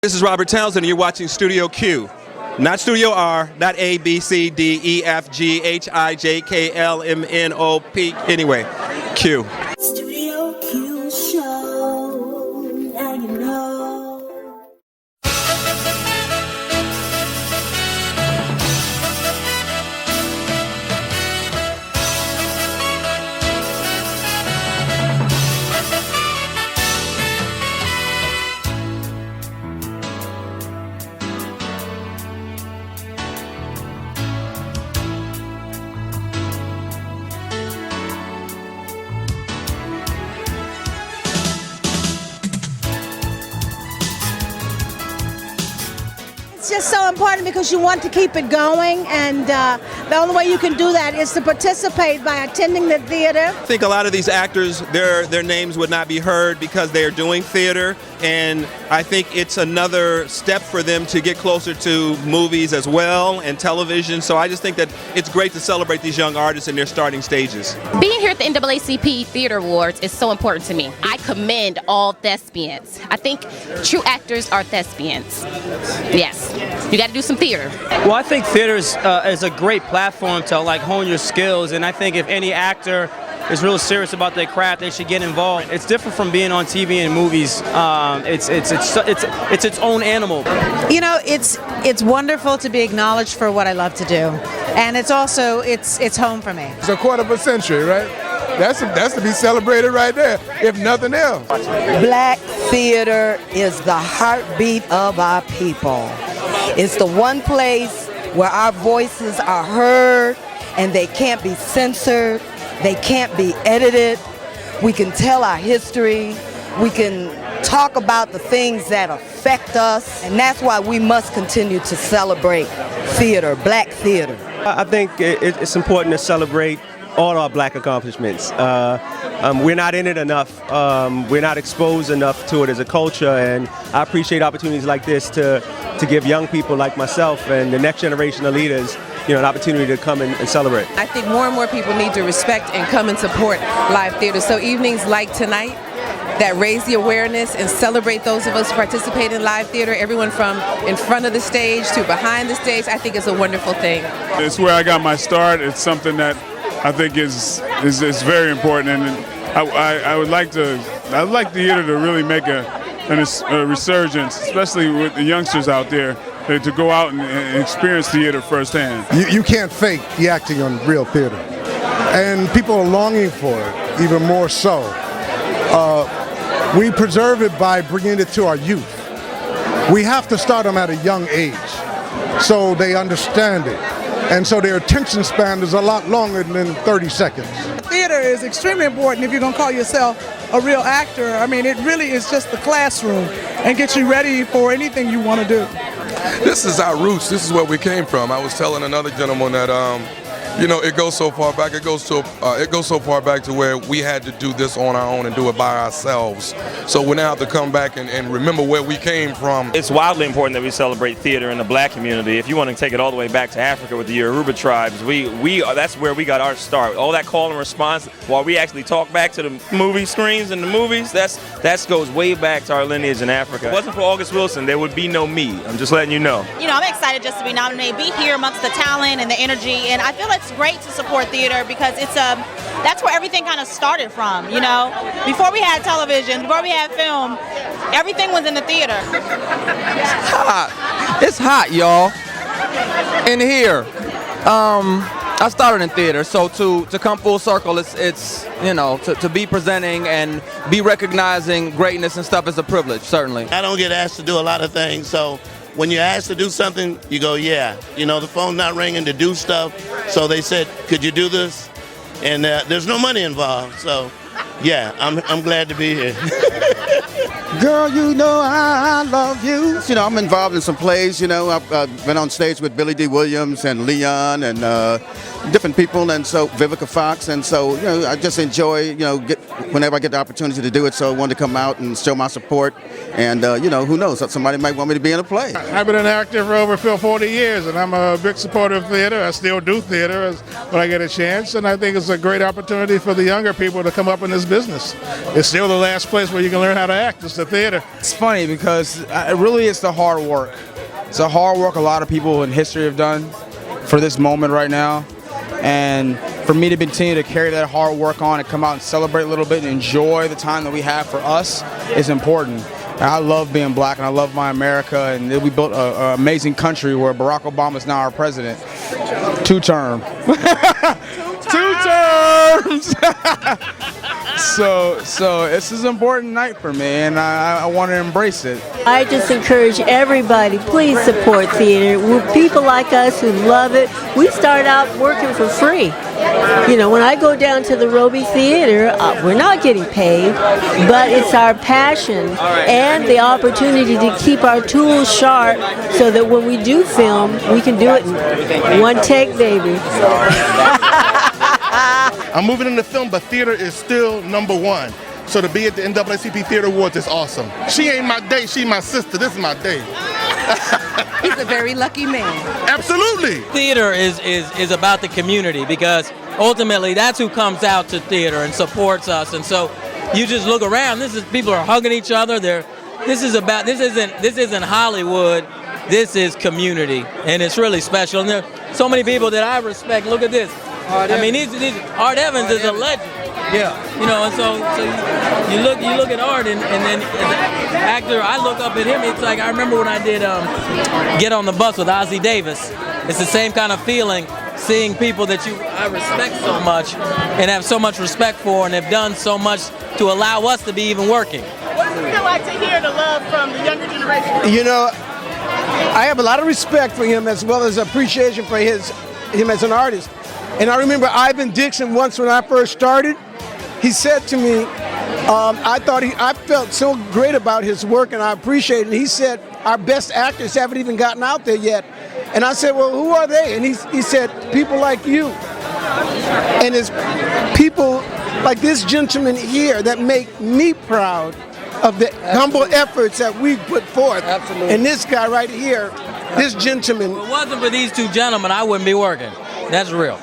This is Robert Townsend, and you're watching Studio Q. Not Studio R, not A, B, C, D, E, F, G, H, I, J, K, L, M, N, O, P. Anyway, Q. Studio Q show. Now you know. It's just so important because you want to keep it going, and the only way you can do that is to participate by attending the theater. I think a lot of these actors, their names would not be heard because they are doing theater, and I think it's another step for them to get closer to movies as well and television. So I just think that it's great to celebrate these young artists in their starting stages. Being here at the NAACP Theater Awards is so important to me. I commend all thespians. I think true actors are thespians. Yes, you got to do some theater. Well, I think theater is a great platform to hone your skills, and I think if any actor is real serious about their craft, they should get involved. It's different from being on TV and movies. It's its own animal. You know, it's wonderful to be acknowledged for what I love to do, and it's also it's home for me. It's a quarter of a century, right? That's to be celebrated right there, if nothing else. Black theater is the heartbeat of our people. It's the one place where our voices are heard and they can't be censored, they can't be edited. We can tell our history, we can talk about the things that affect us, and that's why we must continue to celebrate theater, black theater. I think it's important to celebrate all our black accomplishments. We're not in it enough. We're not exposed enough to it as a culture, and I appreciate opportunities like this to give young people like myself and the next generation of leaders, an opportunity to come and celebrate. I think more and more people need to respect and come and support live theater. So evenings like tonight that raise the awareness and celebrate those of us who participate in live theater, everyone from in front of the stage to behind the stage, I think is a wonderful thing. It's where I got my start. It's something that I think is very important, and I would like theater to really make a resurgence, especially with the youngsters out there, to go out and experience theater firsthand. You can't fake the acting on real theater, and people are longing for it even more so. We preserve it by bringing it to our youth. We have to start them at a young age so they understand it. And so their attention span is a lot longer than 30 seconds. Theater is extremely important if you're going to call yourself a real actor. I mean, it really is just the classroom and gets you ready for anything you want to do. This is our roots. This is where we came from. I was telling another gentleman that, it goes so far back. It goes so far back to where we had to do this on our own and do it by ourselves. So we now have to come back and remember where we came from. It's wildly important that we celebrate theater in the black community. If you want to take it all the way back to Africa with the Yoruba tribes, that's where we got our start. All that call and response, while we actually talk back to the movie screens and the movies, that goes way back to our lineage in Africa. If it wasn't for August Wilson, there would be no me. I'm just letting you know. I'm excited just to be nominated, be here amongst the talent and the energy, and I feel it's great to support theater because that's where everything kind of started from. Before we had television, before we had film, everything was in the theater. It's hot, y'all. In here, I started in theater, so to come full circle, it's to be presenting and be recognizing greatness and stuff is a privilege, certainly. I don't get asked to do a lot of things, so when you're asked to do something, you go, yeah. The phone's not ringing to do stuff, so they said, could you do this? And there's no money involved, so yeah, I'm glad to be here. Girl, I love you. I'm involved in some plays, I've been on stage with Billy D. Williams and Leon and different people, and so Vivica Fox, and so, I just enjoy, whenever I get the opportunity to do it, so I wanted to come out and show my support, and, who knows, somebody might want me to be in a play. I've been an actor for over 40 years, and I'm a big supporter of theater. I still do theater when I get a chance, and I think it's a great opportunity for the younger people to come up in this business. It's still the last place where you can learn how to act. It's the theater. It's funny because really it's the hard work. It's the hard work a lot of people in history have done for this moment right now. And for me to continue to carry that hard work on and come out and celebrate a little bit and enjoy the time that we have for us is important. And I love being black and I love my America, and we built an amazing country where Barack Obama is now our president. Two-term. Two terms! So this is an important night for me, and I want to embrace it. I just encourage everybody, please support theater. With people like us who love it, we start out working for free. You know, when I go down to the Roby Theater, we're not getting paid, but it's our passion and the opportunity to keep our tools sharp so that when we do film, we can do it in one take, baby. I'm moving into film, but theater is still #1. So to be at the NAACP Theater Awards is awesome. She ain't my date, she my sister. This is my date. He's a very lucky man. Absolutely. Theater is about the community, because ultimately that's who comes out to theater and supports us. And so you just look around. People are hugging each other. This isn't Hollywood. This is community, and it's really special. And there are so many people that I respect. Look at this. I mean, Art Evans is a legend. Yeah. You know, and so you look at Art, and then as an actor, I look up at him. It's like I remember when I did Get on the Bus with Ossie Davis. It's the same kind of feeling, seeing people that I respect so much and have so much respect for, and have done so much to allow us to be even working. What does it feel like to hear the love from the younger generation? You know, I have a lot of respect for him, as well as appreciation for him as an artist. And I remember Ivan Dixon once, when I first started, he said to me, I felt so great about his work and I appreciate it. And he said, our best actors haven't even gotten out there yet. And I said, well, who are they? And he said, people like you. And it's people like this gentleman here that make me proud of the humble efforts that we put forth. Absolutely. And this guy right here, this gentleman. If it wasn't for these two gentlemen, I wouldn't be working. That's real.